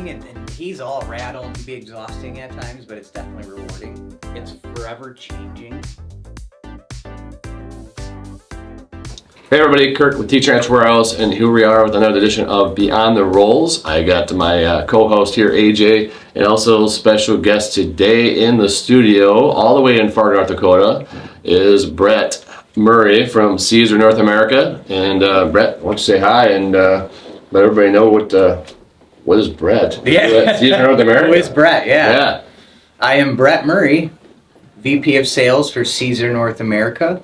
changing, and he's all rattled. It can be exhausting at times, but it's definitely rewarding. It's forever changing. Hey everybody, Kirk with Teacher Ranch Warehouse, and here we are with another edition of Beyond the Rolls. I got my co-host here, AJ, and also special guest today in the studio, all the way in Fargo, North Dakota, is Brett Murray from Siser North America. And Brett, why don't you say hi and let everybody know what is Brett? Yeah. Siser North America. Who is Brett? Yeah. I am Brett Murray, VP of Sales for Siser North America.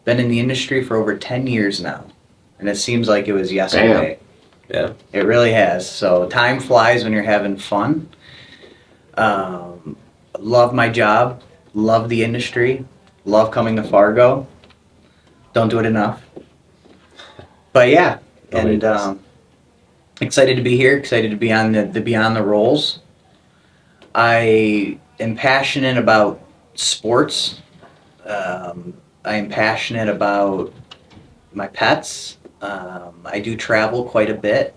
Been in the industry for over 10 years now, and it seems like it was yesterday. Damn. Yeah. It really has. So time flies when you're having fun. Love my job, love the industry, love coming to Fargo. Don't do it enough. But yeah, and excited to be here, excited to be on the Beyond the Rolls. I am passionate about sports. I am passionate about my pets. I do travel quite a bit,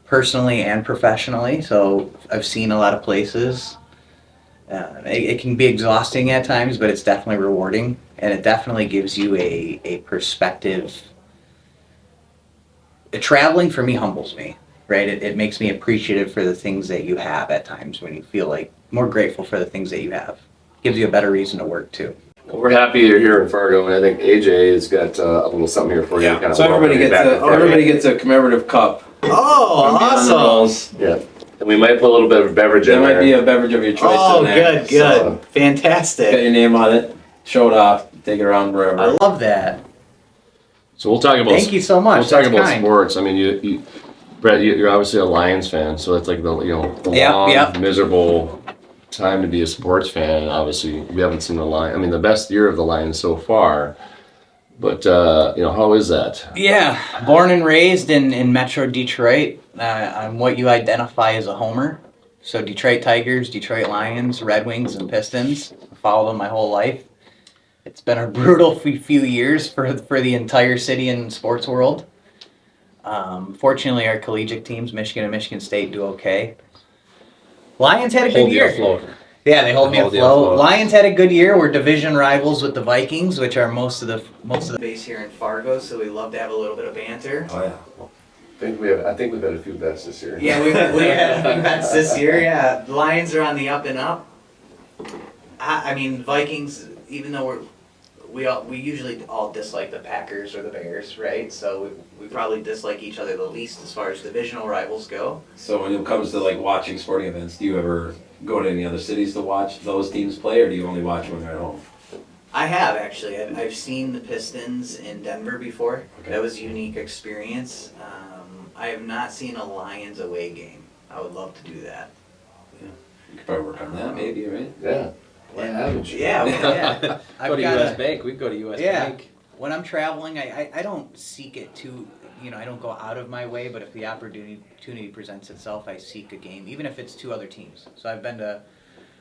personally and professionally, so I've seen a lot of places. It can be exhausting at times, but it's definitely rewarding, and it definitely gives you a perspective. Traveling for me humbles me, right? It makes me appreciative for the things that you have at times when you feel like more grateful for the things that you have. Gives you a better reason to work too. We're happy you're here in Fargo, and I think AJ has got a little something here for you. Yeah. So everybody gets a commemorative cup. Oh, awesome! Yeah, and we might put a little bit of beverage in there. There might be a beverage of your choice in there. Good. So, Fantastic. got your name on it. Show it off. Take it around wherever. I love that. So we'll talk about. Thank you so much. We'll talk That's about kind. sports. I mean, you Brett, you're obviously a Lions fan, so it's like the long, miserable time to be a sports fan. Obviously, we haven't seen the Lions. I mean, the best year of the Lions so far. But how is that? Yeah, born and raised in Metro Detroit. I'm what you identify as a homer. So Detroit Tigers, Detroit Lions, Red Wings, and Pistons. I followed them my whole life. It's been a brutal few years for the entire city and sports world. Fortunately, our collegiate teams, Michigan and Michigan State, do okay. Lions had a good year. Afloat. Yeah, they hold me afloat. Lions had a good year. We're division rivals with the Vikings, which are most of the base here in Fargo. So we love to have a little bit of banter. Oh yeah. I think we've had a few bets this year. Yeah, we had a few bets this year. Yeah, the Lions are on the up and up. I mean, Vikings. Even though we usually all dislike the Packers or the Bears, right? So we probably dislike each other the least as far as divisional rivals go. So when it comes to like watching sporting events, do you ever go to any other cities to watch those teams play, or do you only watch when they're at home? I have actually. I've seen the Pistons in Denver before. Okay. That was a unique experience. I have not seen a Lions away game. I would love to do that. Yeah. You could probably work on that, maybe, right? Yeah. Why haven't you? Yeah. Go to U.S. Bank. We can go to U.S. Bank. When I'm traveling, I don't seek it too. I don't go out of my way. But if the opportunity presents itself, I seek a game, even if it's two other teams. So I've been to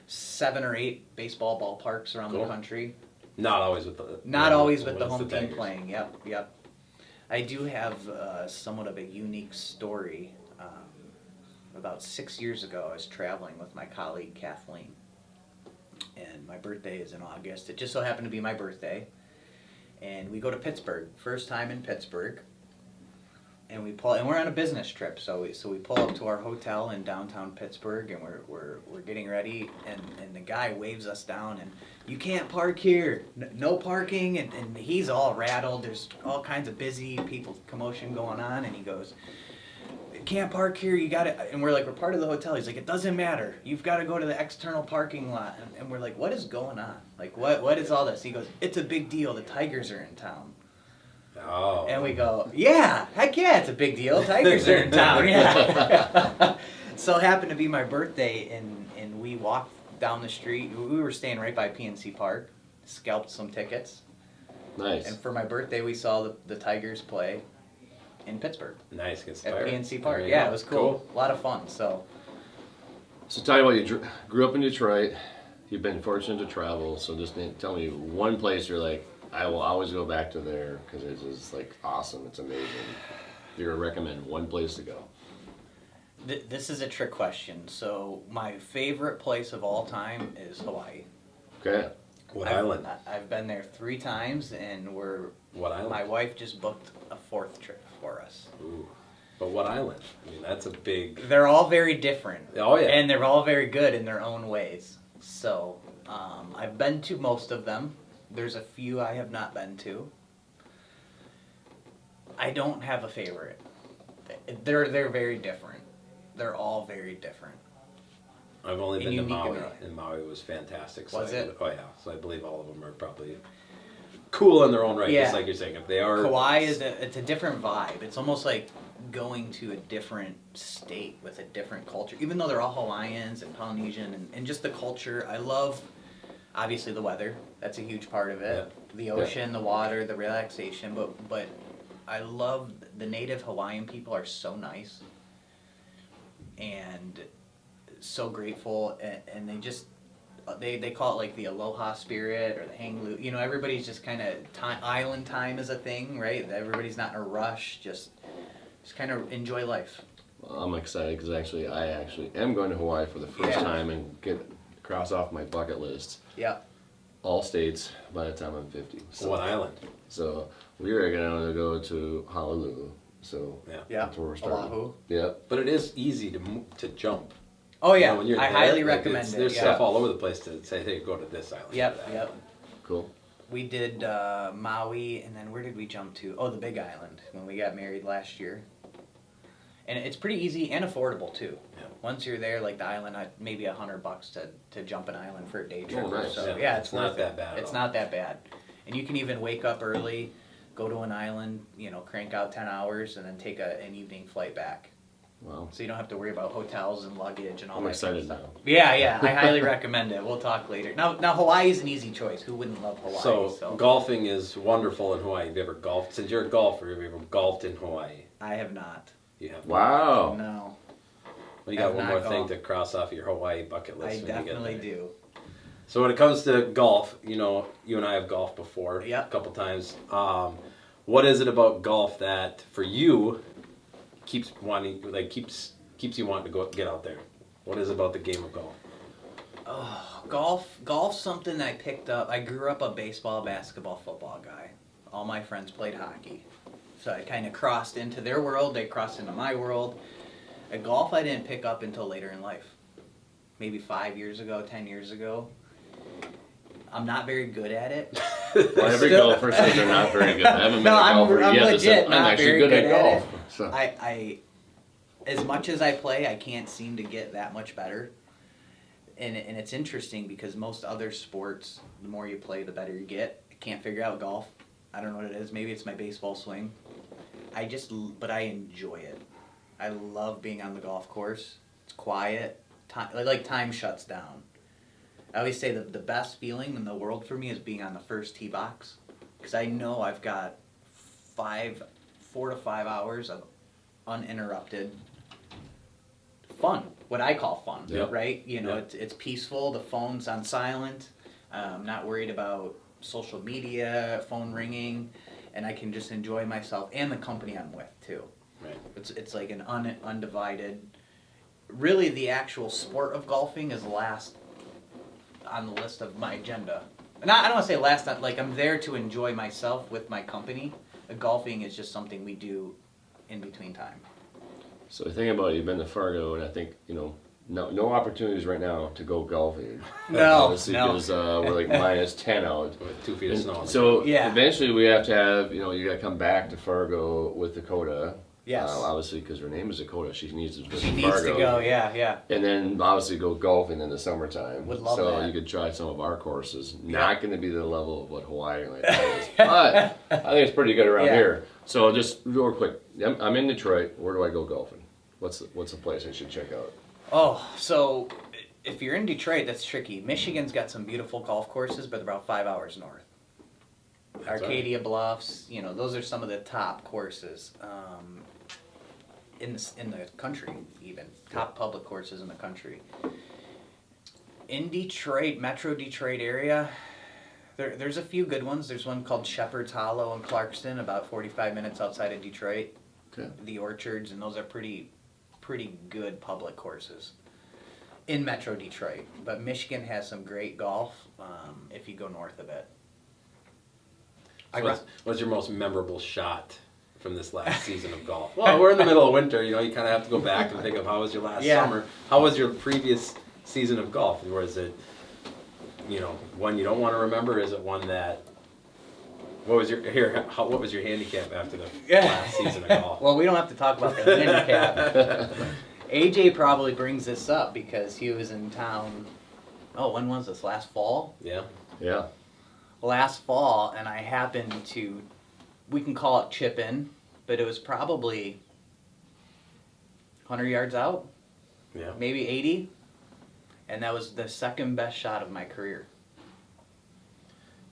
7 or 8 baseball ballparks around the country. Not always with the. Not always with the when home it's team Tigers. playing. Yep. I do have somewhat of a unique story. About 6 years ago, I was traveling with my colleague Kathleen, and my birthday is in August. It just so happened to be my birthday, and we go to Pittsburgh. First time in Pittsburgh, and we're on a business trip. So we pull up to our hotel in downtown Pittsburgh, and we're getting ready, and the guy waves us down, and you can't park here, no parking, and he's all rattled. There's all kinds of busy people, commotion going on, and he goes, can't park here, you gotta, and we're part of the hotel. He's like, it doesn't matter, you've got to go to the external parking lot, and we're like, what is going on? What is all this? He goes, it's a big deal, the Tigers are in town. Oh. And we go, yeah, heck yeah, it's a big deal, Tigers are in town. Yeah. So it happened to be my birthday, and we walked down the street. We were staying right by PNC Park, scalped some tickets. Nice. And for my birthday, we saw the Tigers play in Pittsburgh. Nice, good At start. PNC Park. Yeah, it was cool. A lot of fun. So tell me about you grew up in Detroit. You've been fortunate to travel. So just tell me one place you're like, I will always go back to there because it's just awesome. It's amazing. If you're gonna recommend one place to go. This is a trick question. So my favorite place of all time is Hawaii. Okay. What I've- island? I've been there 3 times, and What island? my wife just booked a 4th trip for us. Ooh. But what island? I mean, that's a big. They're all very different. Oh yeah. And they're all very good in their own ways. So I've been to most of them. There's a few I have not been to. I don't have a favorite. They're very different. They're all very different. I've only And been to unique Maui, in and Maui was fantastic. So Was it? Oh yeah. So I believe all of them are probably cool in their own right. Yeah. Just like you're saying, if they are. Kauai it's a different vibe. It's almost like going to a different state with a different culture. Even though they're all Hawaiians and Polynesian and just the culture. I love, obviously, the weather. That's a huge part of it. The ocean, the water, the relaxation. But I love the native Hawaiian people are so nice and so grateful, and they just they call it like the aloha spirit or the hang loose. You know, everybody's just kind of island time is a thing, right? Everybody's not in a rush, just kind of enjoy life. Well, I'm excited because I actually am going to Hawaii for the first Yeah. time and get cross off my bucket list Yeah. all states by the time I'm 50. So, What island? So we are going to go to Honolulu. So Yeah. that's where we're starting. Oahu. Yep. But it is easy to jump. Oh You yeah, know, when you're I there, highly like, recommend it. There's Yeah. stuff all over the place to say, hey, go to this island. Yep. do that. Yep. Cool. We did Maui, and then where did we jump to? Oh, the Big Island when we got married last year. And it's pretty easy and affordable too. Yeah. Once you're there, like the island, maybe $100 to jump an island for a day trip. Oh, nice. So Yeah. yeah, it's It's not worth that it. bad at It's all. not that bad, and you can even wake up early, go to an island, crank out 10 hours, and then take an evening flight back. Wow. So you don't have to worry about hotels and luggage and all I'm that excited kind of stuff. now. Yeah, I highly recommend it. We'll talk later. Now Hawaii's an easy choice. Who wouldn't love Hawaii? So golfing is wonderful in Hawaii. Have you ever golfed? Since you're a golfer, have you ever golfed in Hawaii? I have not. You have. Wow. No, Well, you got I've one not more thing golfed. to cross off your Hawaii bucket list. I when you get definitely there. do. So when it comes to golf, you and I have golfed before Yep. a couple times. What is it about golf that for you keeps you wanting to go get out there? What is it about the game of golf? Oh, golf's something I picked up. I grew up a baseball, basketball, football guy. All my friends played hockey. So I kind of crossed into their world, they crossed into my world. Golf I didn't pick up until later in life. Maybe 5 years ago, 10 years ago. I'm not very good at it. Well, every Still- golfer says they're not very good. I haven't met No, a I'm golfer yet that legit said, I'm not actually very good good at at golf. it. So, I as much as I play, I can't seem to get that much better. And it's interesting because most other sports, the more you play, the better you get. I can't figure out golf. I don't know what it is. Maybe it's my baseball swing. But I enjoy it. I love being on the golf course. It's quiet. Time shuts down. I always say that the best feeling in the world for me is being on the first tee box. Because I know I've got 4 to 5 hours of uninterrupted fun, what I call fun, Yeah. right? Yeah. It's peaceful, the phone's on silent, not worried about social media, phone ringing, and I can just enjoy myself and the company I'm with too. Right. It's like an undivided, really the actual sport of golfing is last on the list of my agenda. And I don't want to say last, like I'm there to enjoy myself with my company. Golfing is just something we do in between time. so the thing about it, you've been to Fargo, and I think, no opportunities right now to go golfing. No, Obviously, no. because we're like minus 10 out. With 2 feet of And snow. on the so ground. Yeah. eventually we have to have, you got to come back to Fargo with Dakota. Yes. Obviously, because her name is Dakota, she needs to go She to needs Fargo. to go, yeah. And then obviously go golfing in the summertime. Would love so that. you could try some of our courses. Not going to be the level of what Hawaii like is, but I think it's pretty good around Yeah. here. So just real quick, I'm in Detroit. Where do I go golfing? What's the place I should check out? Oh, so if you're in Detroit, that's tricky. Michigan's got some beautiful golf courses, but they're about 5 hours north. That's Arcadia Bluffs, those are some of the top courses in the country, even top public courses in the country. In Detroit, Metro Detroit area, there's a few good ones. There's one called Shepherd's Hollow in Clarkston, about 45 minutes outside of Detroit. Okay. The orchards, and those are pretty pretty good public courses in Metro Detroit. But Michigan has some great golf if you go north of it. So what's your most memorable shot from this last season of golf? Well, we're in the middle of winter. You kind of have to go back and think of how was your last summer. How was your previous season of golf? Or is it, one you don't want to remember? Is it one that... What was your handicap after the last season of golf? Well, we don't have to talk about the handicap. AJ probably brings this up because he was in town. Oh, when was this? Last fall? Yeah. Yeah. Last fall, and I happened to, we can call it chip in, but it was probably 100 yards out, Yeah. maybe 80, and that was the second best shot of my career.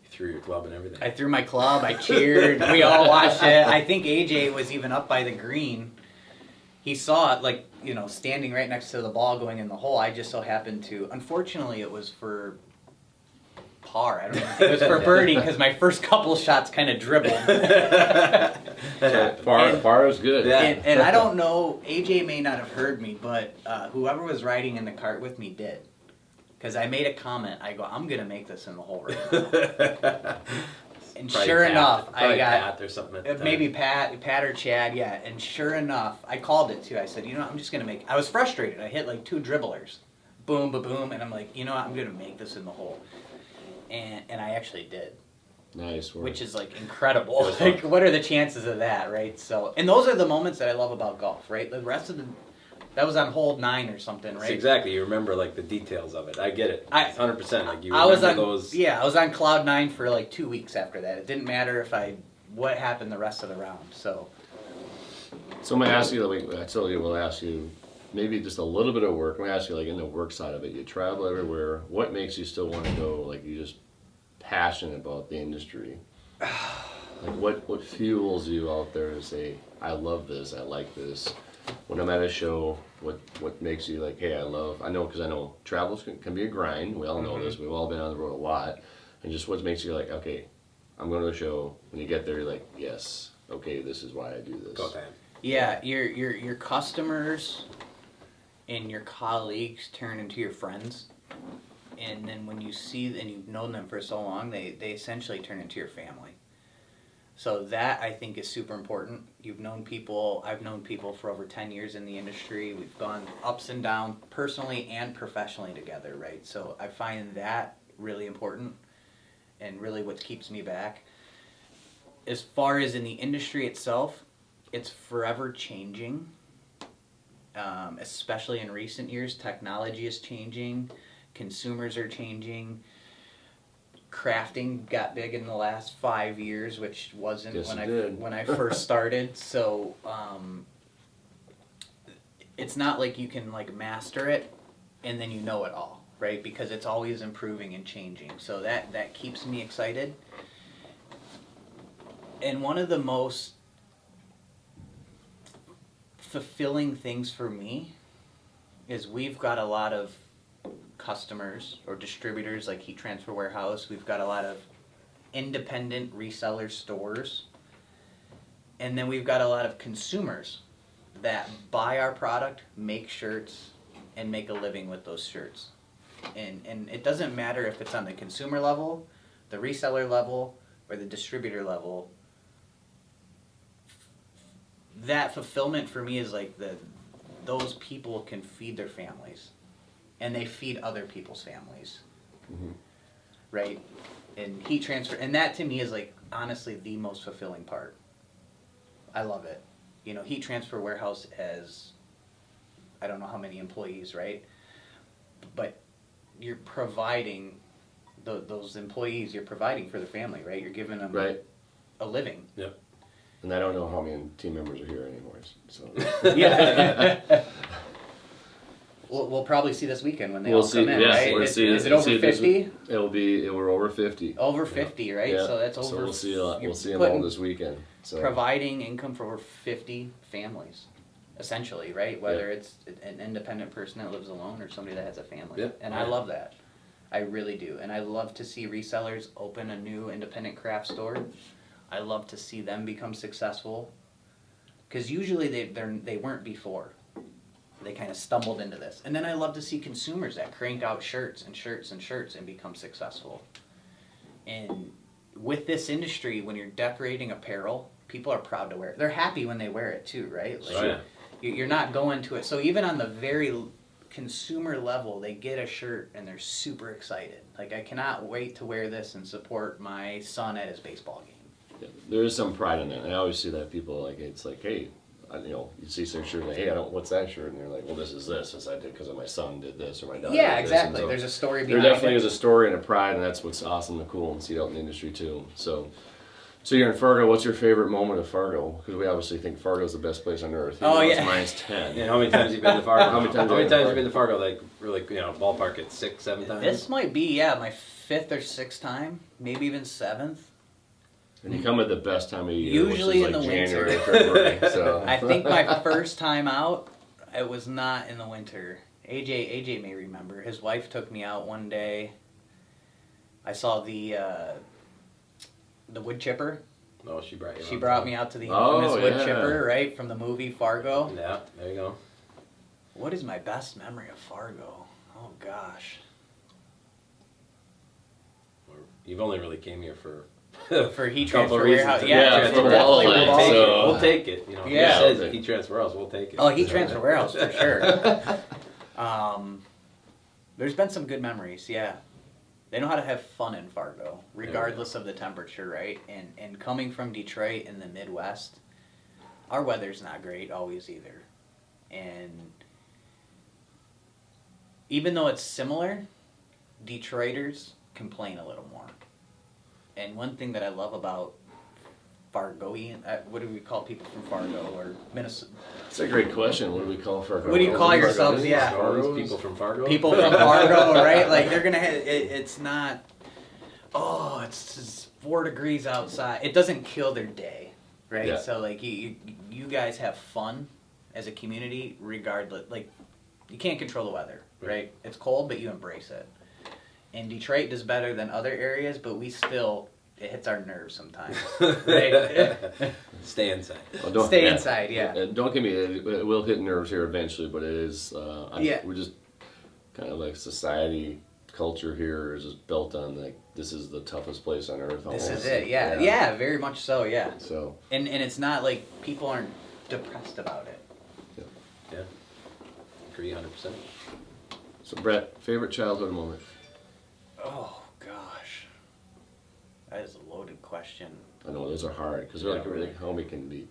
You threw your club and everything. I threw my club, I cheered, we all watched it. I think AJ was even up by the green. He saw it, standing right next to the ball going in the hole. I just so happened to, unfortunately it was for par. I don't know if it was for birdie because my first couple shots kind of dribbled. Par is good. Yeah. And I don't know, AJ may not have heard me, but whoever was riding in the cart with me did. Because I made a comment. I go, I'm going to make this in the hole right now. And Probably sure Pat. enough, I Probably got... Pat or something at the time. Maybe Pat or Chad, yeah. And sure enough, I called it too. I said, I'm just going to make... I was frustrated. I hit like 2 dribblers. Boom, ba-boom. And I'm like, I'm going to make this in the hole. And I actually did. Nice work. Which is incredible. Like, what are the chances of that, right? So, and those are the moments that I love about golf, right? The rest of that was on hole 9 or something, right? So exactly, you remember the details of it. I get it. 100%. You I was remember on those. Yeah, I was on cloud 9 for 2 weeks after that. It didn't matter what happened the rest of the round. So I'm gonna ask you. I told you we'll ask you. Maybe just a little bit of work. I'm gonna ask you in the work side of it. You travel everywhere. What makes you still want to go? You just passionate about the industry. What fuels you out there to say, I love this, I like this. When I'm at a show, what makes you hey, I know travel can be a grind. We all know this. We've all been on the road a lot. And just what makes you okay, I'm going to a show. When you get there, you're yes, okay, this is why I do this. Go time. yeah, your customers and your colleagues turn into your friends. And then when you see and you've known them for so long, they essentially turn into your family. So that, I think, is super important. I've known people for over 10 years in the industry. We've gone ups and downs personally and professionally together, right? So I find that really important and really what keeps me back. As far as in the industry itself, it's forever changing, especially in recent years. Technology is changing. Consumers are changing. Crafting got big in the last 5 years, which wasn't when I first started. So it's not like you can master it and then you know it all, right? Because it's always improving and changing. So that keeps me excited. And one of the most fulfilling things for me is we've got a lot of customers or distributors like Heat Transfer Warehouse. We've got a lot of independent reseller stores. And then we've got a lot of consumers that buy our product, make shirts, and make a living with those shirts. And it doesn't matter if it's on the consumer level, the reseller level, or the distributor level. That fulfillment for me is those people can feed their families. And they feed other people's families, right? And heat transfer, and that to me is honestly the most fulfilling part. I love it. Heat Transfer Warehouse has, I don't know how many employees, right? But you're providing those employees. You're providing for the family, right? You're giving them a living. Yep. And I don't know how many team members are here anymore. So Yeah. We'll probably see this weekend when they all come in, right? Is it over 50? We're over 50. Over 50, right? Yeah. So that's over. So we'll see them putting- all this weekend. So providing income for over 50 families, essentially, right? Whether it's an independent person that lives alone or somebody that has a family. Yep. And I love that. I really do. And I love to see resellers open a new independent craft store. I love to see them become successful. Because usually they weren't before. they kind of stumbled into this. And then I love to see consumers that crank out shirts and shirts and shirts and become successful. And with this industry, when you're decorating apparel, people are proud to wear it. They're happy when they wear it too, right? Like, Oh, yeah. You're not going to it. So even on the very consumer level, they get a shirt and they're super excited. Like, I cannot wait to wear this and support my son at his baseball game. Yeah, there is some pride in it. I always see that people like it's like, hey, you see some shirt, like, hey, what's that shirt? And they're like, well, this is this. As I did because my son did this or my daughter. Yeah, did this. exactly. So There's a story there behind definitely it. is a story and a pride, and that's what's awesome and cool and see it out in the industry too. So you're in Fargo. What's your favorite moment of Fargo? Because we obviously think Fargo's the best place on earth. Oh, yeah. Mine's 10. Yeah, how many times have you been to Fargo? How many times have have you you been to Fargo? Like, really, ballpark at 6, 7 times? This might be, my 5th or 6th time, maybe even 7th. And you come at the best time of year, Usually which is in like the January, winter. February. So I think my first time out, it was not in the winter. AJ may remember. His wife took me out one day. I saw the wood chipper. No, she brought you. She brought me out to the infamous wood chipper, right, from the movie Fargo. Yeah, there you go. What is my best memory of Fargo? Oh, gosh. You've only really came here for For heat couple transfer reasons. warehouse. Yeah, Yeah, for definitely all we'll that, take it. so- We'll take it. Yeah. It says heat transfer else. We'll take it. Oh, heat transfer warehouse for sure. There's been some good memories, yeah. They know how to have fun in Fargo, regardless of the temperature, right? And coming from Detroit in the Midwest, our weather's not great always either. And even though it's similar, Detroiters complain a little more. And one thing that I love about Fargoian, what do we call people from Fargo or Minnesota? That's a great question. What do we call Fargo? What do you call yourselves? Yeah. Fargo's, people from Fargo. People from Fargo, right? Like they're gonna have it's not. Oh, it's 4 degrees outside. It doesn't kill their day, right? Yeah. So like you guys have fun as a community, regardless. Like you can't control the weather, right? It's cold, but you embrace it. And Detroit does better than other areas, but we still. It hits our nerves sometimes, right? Stay inside. Well, Stay inside, yeah. Don't get me. It will hit nerves here eventually, but it is. Yeah. We're just kind of like society, culture here is just built on like this is the toughest place on earth. This almost. is it, yeah, very much so, yeah. So. And it's not like people aren't depressed about it. Yeah. Agree 100%. So Brett, favorite childhood moment? Oh gosh, that is a loaded question. I know those are hard because they're like really homey can be.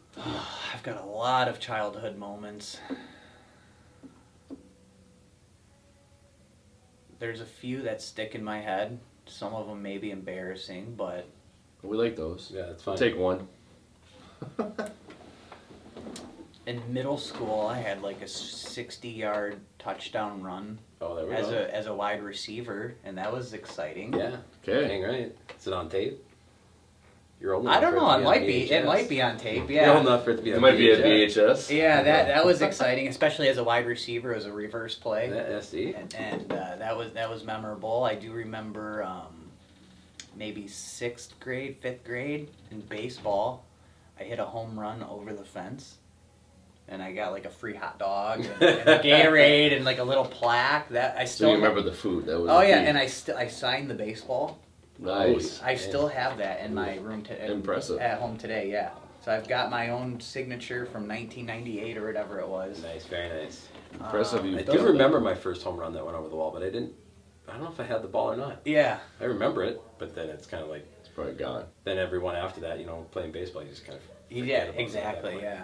I've got a lot of childhood moments. There's a few that stick in my head. Some of them may be embarrassing, but We like those. Yeah, it's fun. Take one. in middle school, I had like a 60-yard touchdown run Oh, there we as go. a wide receiver, and that was exciting. Yeah. Okay. Dang right. Is it on tape? You're old I enough don't for know. to It be might on be. VHS. It might be on tape. You're old Yeah. enough for it to be It on might be a VHS. VHS. Yeah, that was exciting, especially as a wide receiver. It was a reverse play. Yeah, see? And that was memorable. I do remember maybe 6th grade, 5th grade in baseball. I hit a home run over the fence, and I got like a free hot dog and a Gatorade and like a little plaque. That I So still you remember the food? That was. Oh the yeah, key. and I signed the baseball. Nice. I still have that in my room Impressive. at home today. Yeah, so I've got my own signature from 1998 or whatever it was. Nice, very nice. Impressive. Um, You I built do it. remember my first home run that went over the wall, but I don't know if I had the ball or not. Yeah. I remember it, but then it's kind of like, It's probably gone. then everyone after that, playing baseball, you just kind of forget Yeah, about it at that exactly. point. Yeah.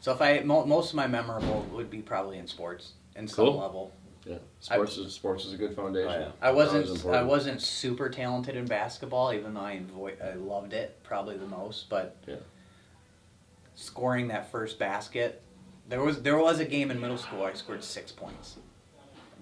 So if I most of my memorable would be probably in sports in some Cool. level. Yeah. Sports is a good foundation. Oh, yeah. I Knowledge is wasn't important. super talented in basketball, even though I loved it probably the most. But Yeah. scoring that first basket, there was a game in middle school I scored 6 points,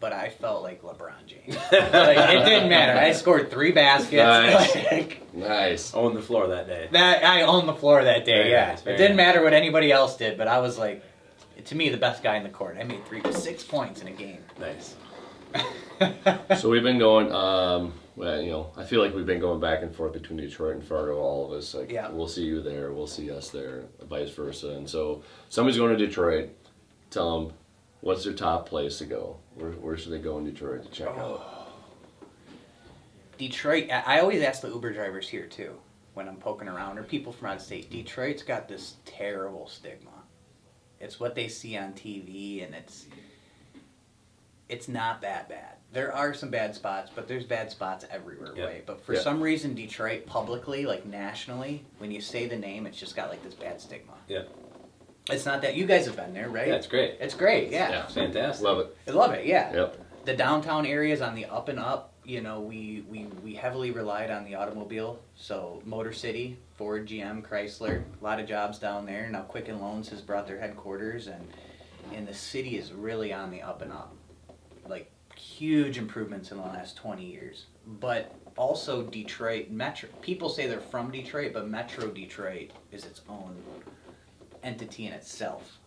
but I felt like LeBron James. Like, it didn't matter. I scored 3 baskets. Nice. Like, Nice. Owned the floor that day. that I owned the floor that day. Very Yeah, nice, it very didn't nice. matter what anybody else did, but I was like, to me, the best guy in the court. I made 6 points in a game. Nice. So we've been going. Well, I feel like we've been going back and forth between Detroit and Fargo. All of us. Like, Yeah. We'll see you there. We'll see us there. Vice versa. And so somebody's going to Detroit. Tell them What's their top place to go? Where should they go in Detroit to check out? Detroit, I always ask the Uber drivers here too, when I'm poking around, or people from out of state. Detroit's got this terrible stigma. It's what they see on TV, and it's not that bad. There are some bad spots, but there's bad spots everywhere, Yep. right? But for some reason, Detroit publicly, like nationally, when you say the name, it's just got like this bad stigma. Yeah. It's not that. You guys have been there, right? Yeah, it's great. It's great, yeah. It's fantastic. Love it. I love it, yeah. Yep. The downtown area is on the up and up. You know, we heavily relied on the automobile. So Motor City, Ford, GM, Chrysler, a lot of jobs down there. Now Quicken Loans has brought their headquarters, and the city is really on the up and up. Like huge improvements in the last 20 years. But also Detroit, Metro. People say they're from Detroit, but Metro Detroit is its own entity in itself.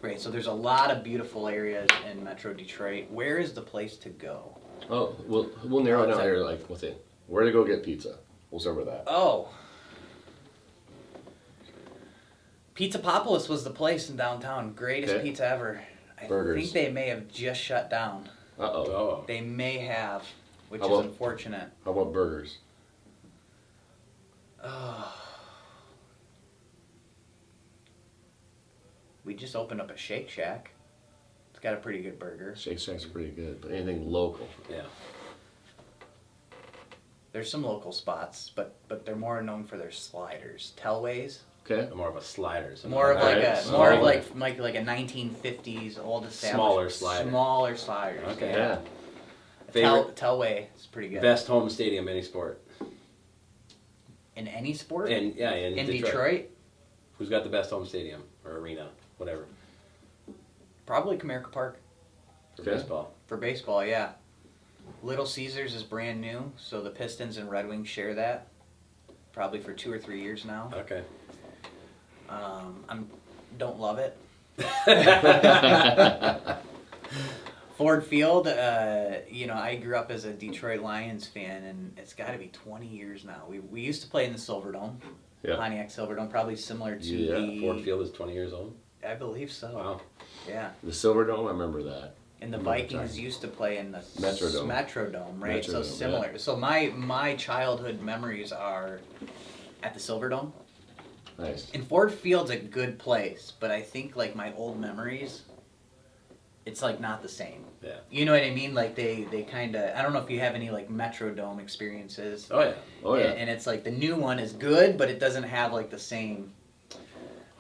Right, so there's a lot of beautiful areas in Metro Detroit. Where is the place to go? Oh, we'll narrow it down here. Like, we'll say where to go get pizza. We'll start with that. Oh, Pizzapopolis was the place in downtown. Greatest pizza ever. Burgers. I think they may have just shut down. Oh. They may have, which is about- unfortunate. How about burgers? We just opened up a Shake Shack. It's got a pretty good burger. Shake Shack's pretty good, but anything local. Yeah. There's some local spots, but they're more known for their sliders. Tellways. Okay. More of a slider. So More of Alright, like a 1950s old established Smaller slider. Smaller sliders. Okay. Yeah. Favorite Tellway is pretty good. best home stadium any sport. In any sport? In Detroit? Who's got the best home stadium or arena, whatever, Probably Comerica Park. for Okay. baseball? For baseball, yeah. Little Caesars is brand new, so the Pistons and Red Wings share that. Probably for 2 or 3 years now. Okay. Don't love it. Ford Field, I grew up as a Detroit Lions fan, and it's got to be 20 years now. We used to play in the Silverdome, Yeah. Pontiac Silverdome, probably similar to Yeah, the... Ford Field is 20 years old. I believe so. Wow. Yeah. The Silverdome, I remember that. And the Remember Vikings time. used to play in the Metrodome. Metrodome, right? So Metrodome, similar. So my childhood memories are at the Silverdome. Nice. And Ford Field's a good place, but I think like my old memories, it's like not the same. Yeah. You know what I mean? Like they kind of, I don't know if you have any like Metrodome experiences. Oh yeah. Oh yeah. And it's like the new one is good, but it doesn't have like the same.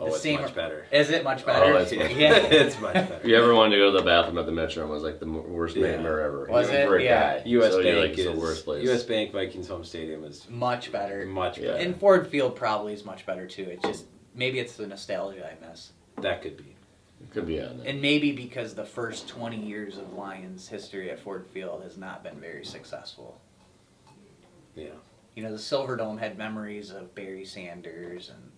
Oh, the it's same, much better. Is it much better? Oh, it's much yeah. It's much better. If you ever wanted to go to the bathroom at the Metro, it was like the worst Yeah. nightmare ever. Was Even it? for a Yeah. guy. U.S. So you're Bank like, is it's the worst place. U.S. Bank Vikings home stadium is Much better. much Yeah. better. And Ford Field probably is much better too. It's just maybe it's the nostalgia I miss. That could be. It could be on there. And maybe because the first 20 years of Lions history at Ford Field has not been very successful. Yeah. You know, the Silverdome had memories of Barry Sanders and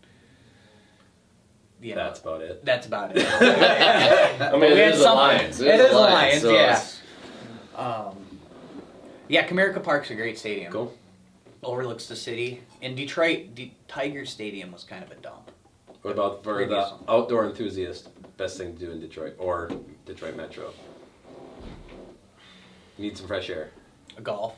That's about it. That's about it. I mean, We it had is the something. Lions. It is the Lions, so yeah. it's- Yeah, Comerica Park's a great stadium. Cool. Overlooks the city. In Detroit, Tiger Stadium was kind of a dump. What about for Previous the one. outdoor enthusiast? Best thing to do in Detroit or Detroit Metro? Need some fresh air. Golf.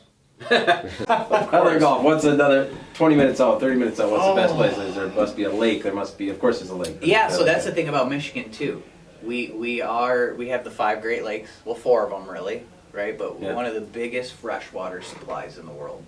Other golf. What's another 20 minutes out, 30 minutes out? What's the best place? There must be a lake. There must be, of course, there's a lake. Yeah, so that's the thing about Michigan too. We have the 5 Great Lakes. Well, 4 of them really, right? But Yeah. one of the biggest freshwater supplies in the world.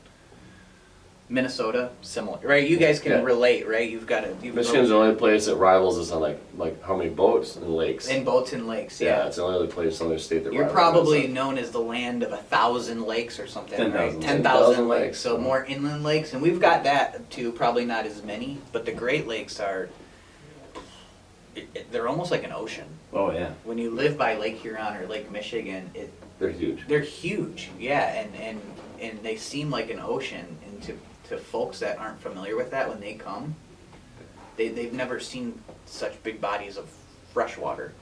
Minnesota, similar, right? You guys can Yeah. relate, right? Michigan's the only place that rivals us on like how many boats and lakes. in boats and lakes. yeah, Yeah, it's the only other place in the state that you're rivals probably us. known as the land of 1,000 lakes or something, 10,000. right? 10,000 lakes. lakes. So more inland lakes, and we've got that too. Probably not as many, but the Great Lakes are. They're almost like an ocean. Oh yeah. When you live by Lake Huron or Lake Michigan, They're huge. they're huge. Yeah, and they seem like an ocean. And to folks that aren't familiar with that, when they come, they've never seen such big bodies of fresh water.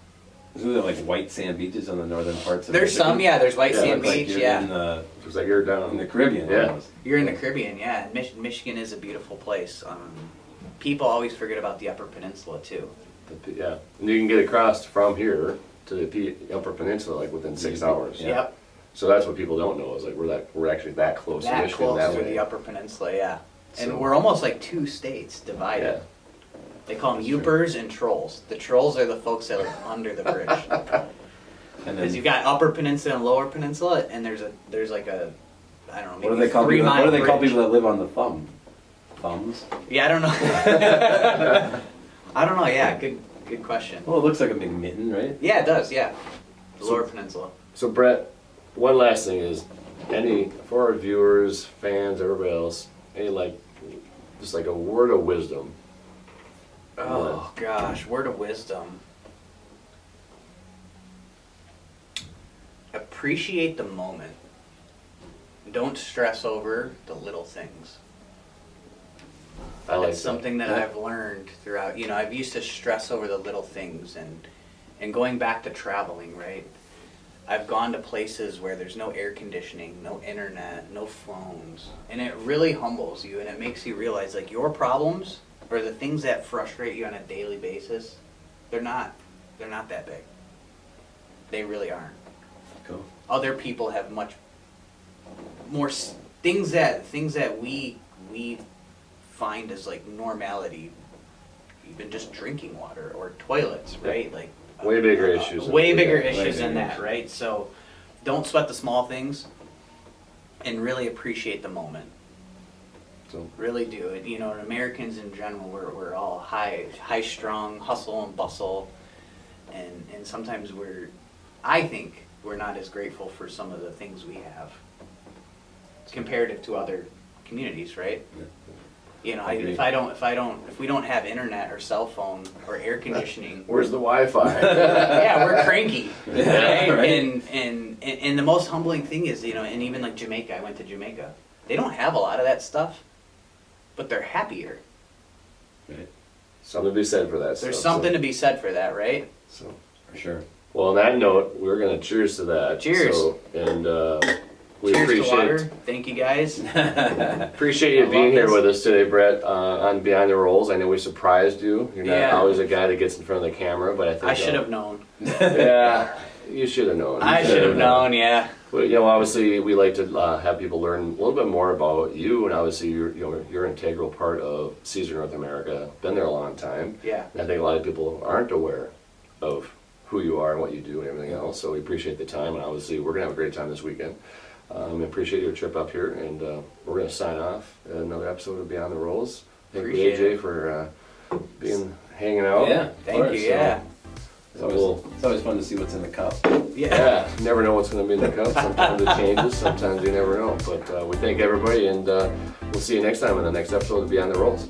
Isn't there like white sand beaches on the northern parts of There's Michigan? some, yeah. There's White Yeah, Sand Looks like Beach, you're yeah. In the, It's like you're down in the Caribbean. Yeah. Almost. You're in the Caribbean, yeah. And Michigan is a beautiful place. People always forget about the Upper Peninsula too. Yeah, and you can get across from here to the Upper Peninsula like within 6 hours. Yeah. Yep. So that's what people don't know is like we're actually that close to That Michigan close that to way. the Upper Peninsula, yeah. And So- we're almost like 2 states divided. Yeah. They call them Upers and Trolls. The Trolls are the folks that live under the bridge. And Because then, you've got Upper Peninsula and Lower Peninsula, and there's like a, I don't know, maybe what do they call 3 people? mile What do they call bridge. people that live on the thumbs? Yeah, I don't know. I don't know. Yeah, good question. Well, it looks like a big mitten, right? Yeah, it does. Yeah, the Lower Peninsula. So Brett, one last thing is, for our viewers, fans, everybody else, any like, just like a word of wisdom. Oh gosh, word of wisdom. Appreciate the moment. Don't stress over the little things. I like That's something that Yeah. I've learned throughout. You know, I've used to stress over the little things, and going back to traveling, right? I've gone to places where there's no air conditioning, no internet, no phones, and it really humbles you, and it makes you realize like your problems or the things that frustrate you on a daily basis, they're not that big. They really aren't. Cool. Other people have much more things that we find as like normality, even just drinking water or toilets, right? Like Way bigger issues than way we bigger have. issues Way than bigger that, issues. right? So don't sweat the small things and really appreciate the moment. So Really do it. You know, Americans in general, we're all high strung, hustle and bustle, and sometimes I think we're not as grateful for some of the things we have comparative to other communities, right? Yeah. You know, Agreed. if we don't have internet or cell phone or air conditioning, where's the Wi-Fi? yeah, we're cranky. Yeah, right? right. And the most humbling thing is, you know, and even like Jamaica, I went to Jamaica. They don't have a lot of that stuff, but they're happier. Right. Something to be said for that. There's stuff, something to be said for that, right? So. For sure. Well, on that note, we're gonna cheers to that. Cheers. So, and we Cheers appreciate to water. Thank you guys. appreciate you I being love here this. with us today, Brett, on Beyond the Rolls. I know we surprised you. You're not Yeah. always a guy that gets in front of the camera, but I think I should have known. Yeah, you should have known. I should have known. Yeah. Well, you know, obviously, we like to have people learn a little bit more about you, and obviously, you're an integral part of Siser North America. Been there a long time. Yeah. And I think a lot of people aren't aware of who you are and what you do and everything else. So we appreciate the time, and obviously, we're gonna have a great time this weekend. Appreciate your trip up here, and we're gonna sign off another episode of Beyond the Rolls. Thank you, Appreciate AJ, for hanging out. Yeah, of Thank course. you. Yeah. It's always fun to see what's in the cup. Yeah. Yeah, you never know what's going to be in the cup. Sometimes it changes, sometimes you never know. But we thank everybody, and we'll see you next time in the next episode of Beyond the Rolls.